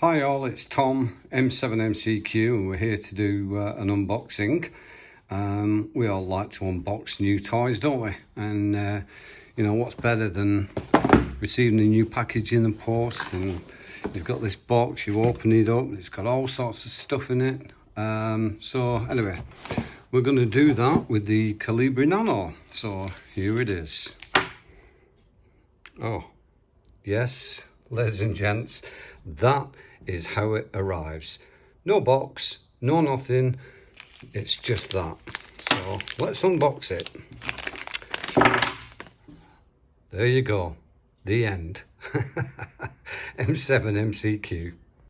Hi all, it's Tom, M7MCQ, and we're here to do an unboxing. We all like to unbox new toys, don't we? And you know, what's better than receiving a new package in the post, and you've got this box, you open it up, it's got all sorts of stuff in it. So anyway, we're going to do that with the Colibrinano. So here it is. Oh, yes, ladies and gents, that is how it arrives. No box, no nothing, it's just that. So let's unbox it. There you go, the end. M7MCQ.